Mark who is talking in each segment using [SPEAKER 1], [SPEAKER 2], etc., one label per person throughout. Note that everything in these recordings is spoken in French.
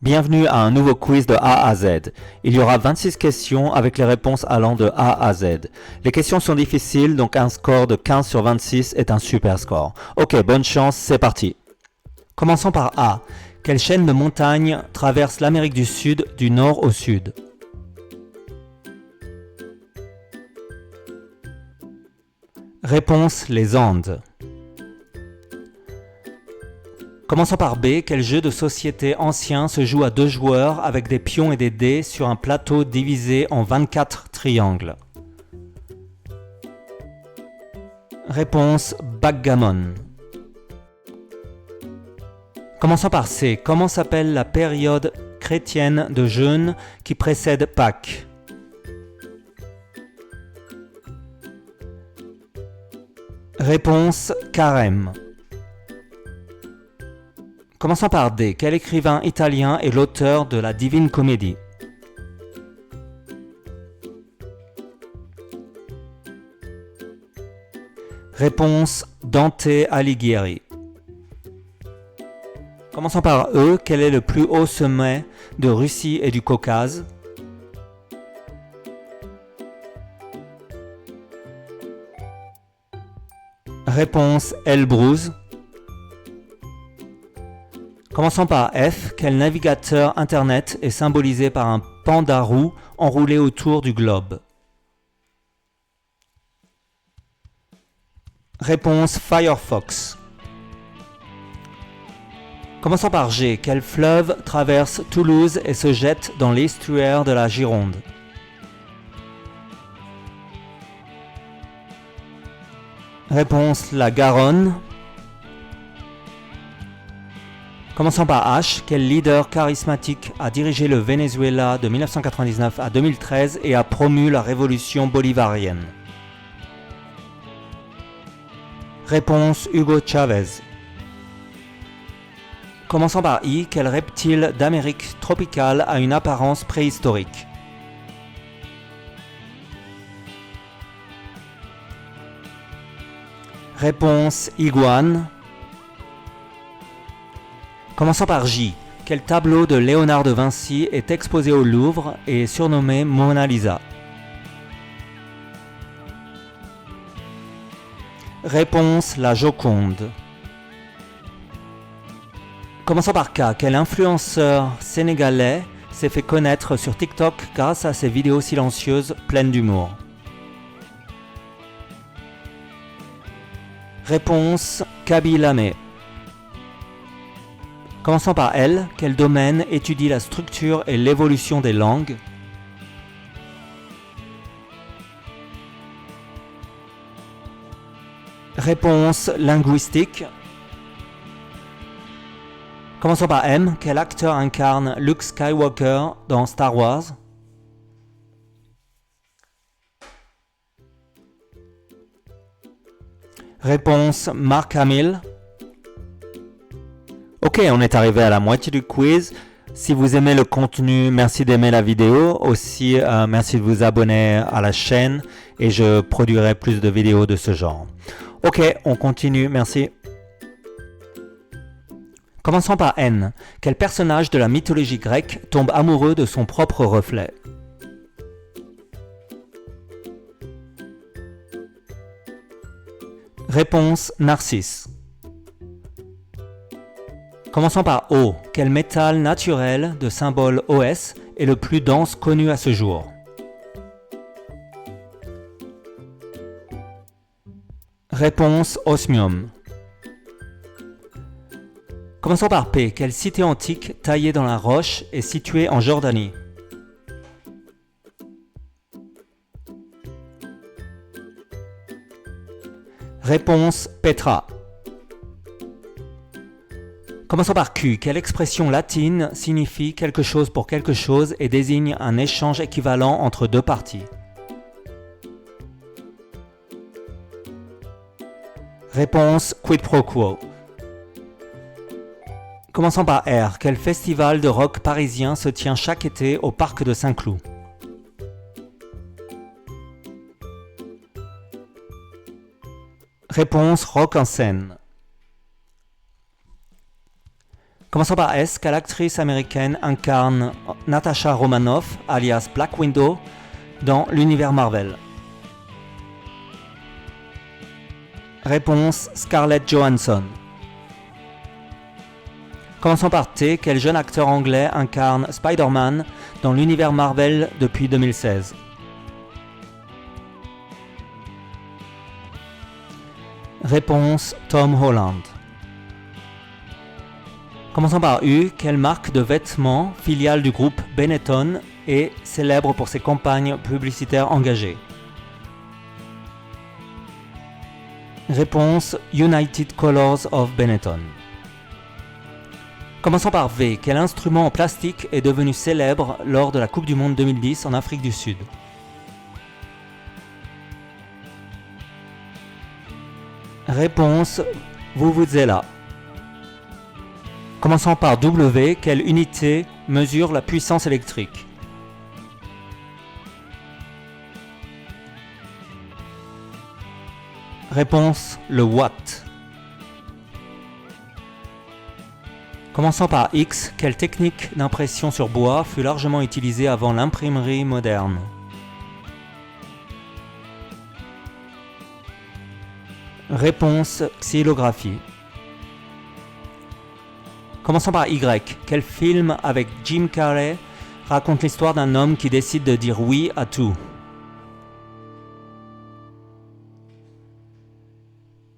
[SPEAKER 1] Bienvenue à un nouveau quiz de A à Z. Il y aura 26 questions avec les réponses allant de A à Z. Les questions sont difficiles, donc un score de 15 sur 26 est un super score. Ok, bonne chance, c'est parti. Commençons par A. Quelle chaîne de montagnes traverse l'Amérique du Sud du nord au sud? Réponse, les Andes. Commençons par B. Quel jeu de société ancien se joue à 2 joueurs avec des pions et des dés sur un plateau divisé en 24 triangles? Réponse, backgammon. Commençons par C. Comment s'appelle la période chrétienne de jeûne qui précède Pâques? Réponse, carême. Commençons par D. Quel écrivain italien est l'auteur de la Divine Comédie? Réponse, Dante Alighieri. Commençons par E. Quel est le plus haut sommet de Russie et du Caucase? Réponse, Elbrus. Commençons par F. Quel navigateur internet est symbolisé par un panda roux enroulé autour du globe? Réponse, Firefox. Commençons par G. Quel fleuve traverse Toulouse et se jette dans l'estuaire de la Gironde? Réponse, la Garonne. Commençons par H. Quel leader charismatique a dirigé le Venezuela de 1999 à 2013 et a promu la révolution bolivarienne? Réponse, Hugo Chavez. Commençons par I. Quel reptile d'Amérique tropicale a une apparence préhistorique? Réponse, iguane. Commençons par J. Quel tableau de Léonard de Vinci est exposé au Louvre et est surnommé Mona Lisa? Réponse, la Joconde. Commençons par K. Quel influenceur sénégalais s'est fait connaître sur TikTok grâce à ses vidéos silencieuses pleines d'humour? Réponse, Kaby Lame. Commençons par L. Quel domaine étudie la structure et l'évolution des langues? Réponse, linguistique. Commençons par M. Quel acteur incarne Luke Skywalker dans Star Wars? Réponse, Mark Hamill. Ok, on est arrivé à la moitié du quiz. Si vous aimez le contenu, merci d'aimer la vidéo. Aussi, merci de vous abonner à la chaîne et je produirai plus de vidéos de ce genre. Ok, on continue, merci. Commençons par N. Quel personnage de la mythologie grecque tombe amoureux de son propre reflet? Réponse, Narcisse. Commençons par O. Quel métal naturel de symbole OS est le plus dense connu à ce jour? Réponse, osmium. Commençons par P. Quelle cité antique taillée dans la roche est située en Jordanie? Réponse, Petra. Commençons par Q. Quelle expression latine signifie quelque chose pour quelque chose et désigne un échange équivalent entre deux parties? Réponse, quid pro quo. Commençons par R. Quel festival de rock parisien se tient chaque été au parc de Saint-Cloud? Réponse, Rock en scène. Commençons par S. Quelle actrice américaine incarne Natasha Romanoff, alias Black Widow, dans l'univers Marvel? Réponse Scarlett Johansson. Commençons par T. Quel jeune acteur anglais incarne Spider-Man dans l'univers Marvel depuis 2016? Réponse Tom Holland. Commençons par U. Quelle marque de vêtements, filiale du groupe Benetton, est célèbre pour ses campagnes publicitaires engagées? Réponse United Colors of Benetton. Commençons par V. Quel instrument en plastique est devenu célèbre lors de la Coupe du Monde 2010 en Afrique du Sud? Réponse Vuvuzela. Commençons par W. Quelle unité mesure la puissance électrique? Réponse le watt. Commençons par X. Quelle technique d'impression sur bois fut largement utilisée avant l'imprimerie moderne? Réponse xylographie. Commençons par Y. Quel film avec Jim Carrey raconte l'histoire d'un homme qui décide de dire oui à tout?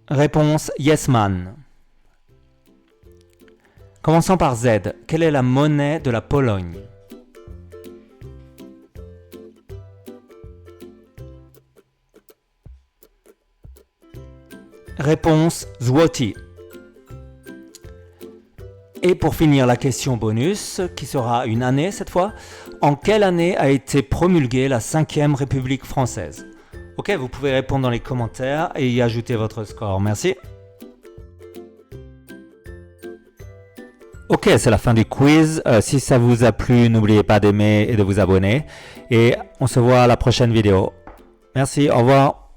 [SPEAKER 1] Réponse Yes Man. Commençons par Z. Quelle est la monnaie de la Pologne? Réponse Złoty. Et pour finir la question bonus, qui sera une année cette fois, en quelle année a été promulguée la 5e République française? Ok, vous pouvez répondre dans les commentaires et y ajouter votre score. Merci. Ok, c'est la fin du quiz. Si ça vous a plu, n'oubliez pas d'aimer et de vous abonner. Et on se voit à la prochaine vidéo. Merci, au revoir.